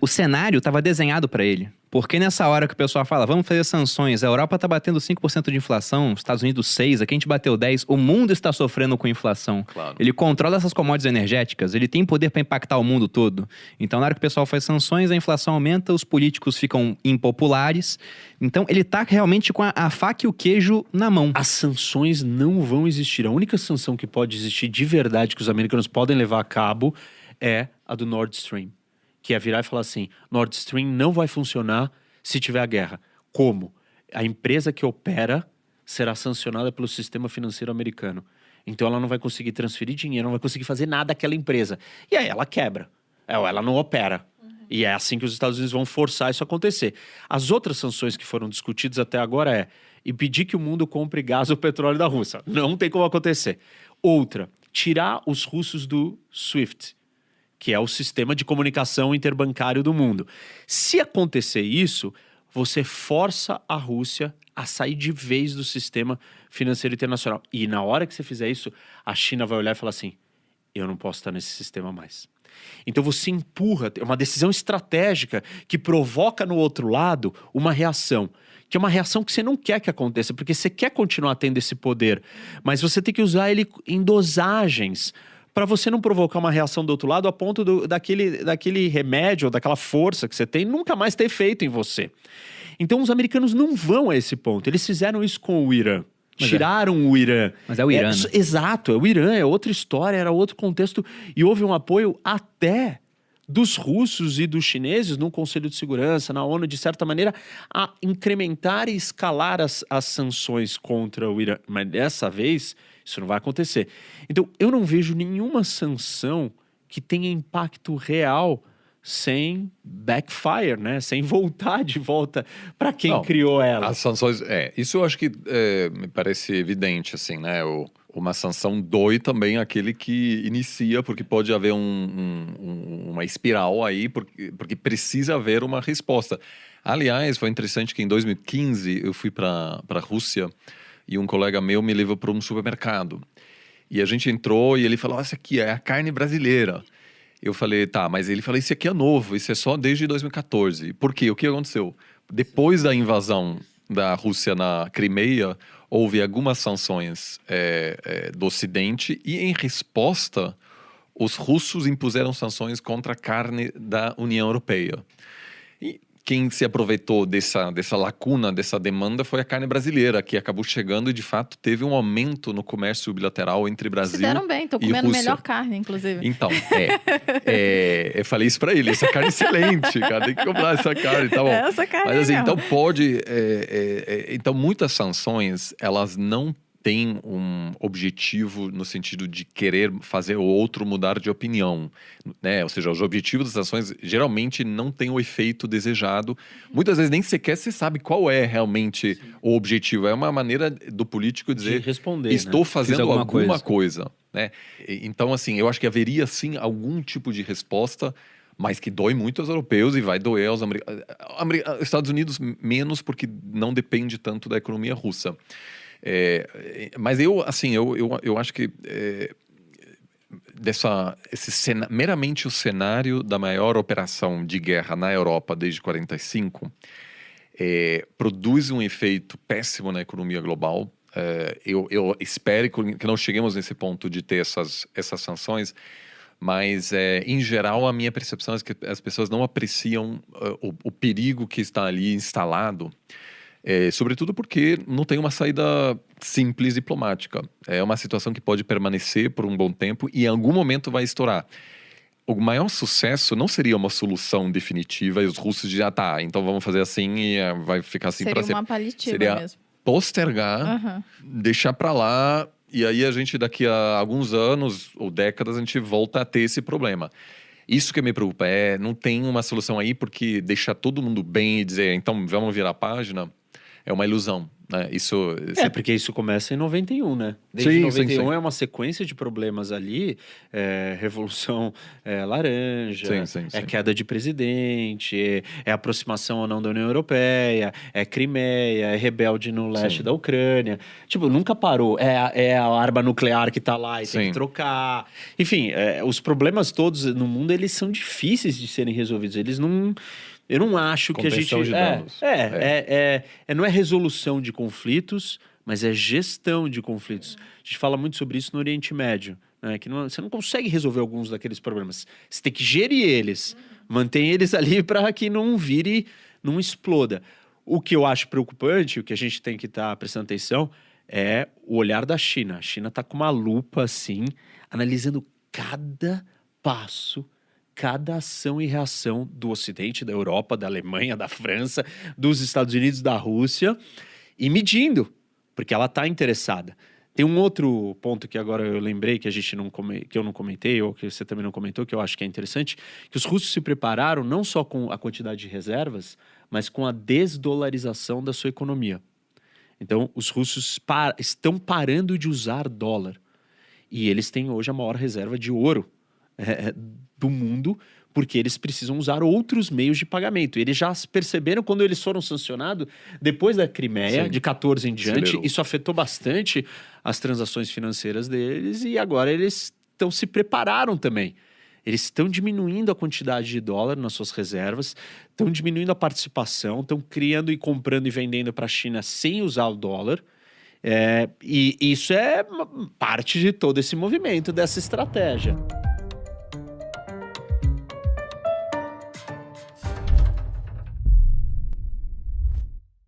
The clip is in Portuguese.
O cenário estava desenhado para ele. Porque nessa hora que o pessoal fala, vamos fazer sanções, a Europa está batendo 5% de inflação, os Estados Unidos 6%, aqui a gente bateu 10%, o mundo está sofrendo com inflação. Claro. Ele controla essas commodities energéticas, ele tem poder para impactar o mundo todo. Então, na hora que o pessoal faz sanções, a inflação aumenta, os políticos ficam impopulares. Então, ele está realmente com a faca e o queijo na mão. As sanções não vão existir. A única sanção que pode existir de verdade que os americanos podem levar a cabo é a do Nord Stream. Que é virar e falar assim, Nord Stream não vai funcionar se tiver a guerra. Como? A empresa que opera será sancionada pelo sistema financeiro americano. Então ela não vai conseguir transferir dinheiro, não vai conseguir fazer nada àquela empresa. E aí ela quebra. Ela não opera. E é assim que os Estados Unidos vão forçar isso a acontecer. As outras sanções que foram discutidas até agora é impedir que o mundo compre gás ou petróleo da Rússia. Não tem como acontecer. Outra, tirar os russos do SWIFT, que é o sistema de comunicação interbancário do mundo. Se acontecer isso, você força a Rússia a sair de vez do sistema financeiro internacional. E na hora que você fizer isso, a China vai olhar e falar assim, eu não posso estar nesse sistema mais. Então você empurra, é uma decisão estratégica que provoca no outro lado uma reação. Que é uma reação que você não quer que aconteça, porque você quer continuar tendo esse poder. Mas você tem que usar ele em dosagens, para você não provocar uma reação do outro lado a ponto daquele remédio, ou daquela força que você tem, nunca mais ter efeito em você. Então os americanos não vão a esse ponto. Eles fizeram isso com o Irã. Tiraram o Irã. Mas é o Irã, né? Exato, é o Irã, é outra história, era outro contexto. E houve um apoio até dos russos e dos chineses no Conselho de Segurança, na ONU, de certa maneira, a incrementar e escalar as sanções contra o Irã. Mas dessa vez, isso não vai acontecer. Então, eu não vejo nenhuma sanção que tenha impacto real sem backfire, né? Sem voltar de volta para quem criou ela. As sanções, isso eu acho que me parece evidente, assim, né? Uma sanção dói também aquele que inicia, porque pode haver uma espiral aí, porque precisa haver uma resposta. Aliás, foi interessante que em 2015 eu fui para a Rússia e um colega meu me levou para um supermercado. E a gente entrou e ele falou, essa aqui é a carne brasileira. Eu falei, tá, mas ele falou, isso aqui é novo, isso é só desde 2014. Por quê? O que aconteceu? Depois da invasão da Rússia na Crimeia, houve algumas sanções do Ocidente e, em resposta, os russos impuseram sanções contra a carne da União Europeia. E quem se aproveitou dessa lacuna, dessa demanda, foi a carne brasileira, que acabou chegando e, de fato, teve um aumento no comércio bilateral entre Brasil e Rússia. Se deram bem, tô comendo melhor carne, inclusive. Então, eu falei isso pra ele, essa carne é excelente, cara, tem que comprar essa carne, tá bom. Essa carne Mas assim, mesmo. então pode... então, muitas sanções, elas não têm um objetivo no sentido de querer fazer o outro mudar de opinião, né? Ou seja, os objetivos das sanções geralmente não têm o efeito desejado. Muitas vezes nem sequer se sabe qual é realmente o objetivo. É uma maneira do político dizer, de responder, estou fazendo alguma coisa. Né? Então, assim, eu acho que haveria sim algum tipo de resposta, mas que dói muito aos europeus e vai doer aos Estados Unidos menos, porque não depende tanto da economia russa. Mas eu acho que meramente o cenário da maior operação de guerra na Europa desde 1945 produz um efeito péssimo na economia global. Eu espero que não cheguemos nesse ponto de ter essas sanções, mas em geral a minha percepção é que as pessoas não apreciam o perigo que está ali instalado. Sobretudo porque não tem uma saída simples diplomática. É uma situação que pode permanecer por um bom tempo e em algum momento vai estourar. O maior sucesso não seria uma solução definitiva e os russos dizem, então vamos fazer assim e vai ficar assim para sempre. Seria uma paliativa seria mesmo. Postergar, deixar para lá e aí a gente daqui a alguns anos ou décadas a gente volta a ter esse problema. Isso que me preocupa não tem uma solução aí porque deixar todo mundo bem e dizer, então vamos virar a página, é uma ilusão. né? Isso... Porque isso começa em 91, né? Desde Sim, 91 sim. é uma sequência de problemas ali, Revolução Laranja, Sim. queda de presidente, aproximação ou não da União Europeia, Crimeia, rebelde no leste da Ucrânia. Tipo, nunca parou. É a arma nuclear que tá lá e tem que trocar. Enfim, os problemas todos no mundo, eles são difíceis de serem resolvidos. Eles não... Eu não acho que a gente... Contenção de danos. Não é resolução de conflitos, mas é gestão de conflitos. A gente fala muito sobre isso no Oriente Médio, né? Que você não consegue resolver alguns daqueles problemas. Você tem que gerir eles, manter eles ali para que não vire, não exploda. O que eu acho preocupante, o que a gente tem que estar prestando atenção, é o olhar da China. A China está com uma lupa, assim, analisando cada passo, cada ação e reação do Ocidente, da Europa, da Alemanha, da França, dos Estados Unidos, da Rússia, e medindo, porque ela está interessada. Tem um outro ponto que agora eu lembrei que eu não comentei, ou que você também não comentou, que eu acho que é interessante, que os russos se prepararam não só com a quantidade de reservas, mas com a desdolarização da sua economia. Então, os russos estão parando de usar dólar. E eles têm hoje a maior reserva de ouro do mundo, porque eles precisam usar outros meios de pagamento. Eles já perceberam quando eles foram sancionados, depois da Crimeia, de 14 em diante, isso afetou bastante as transações financeiras deles e agora eles se prepararam também. Eles estão diminuindo a quantidade de dólar nas suas reservas, estão diminuindo a participação, estão criando e comprando e vendendo para a China sem usar o dólar. E isso é parte de todo esse movimento, dessa estratégia.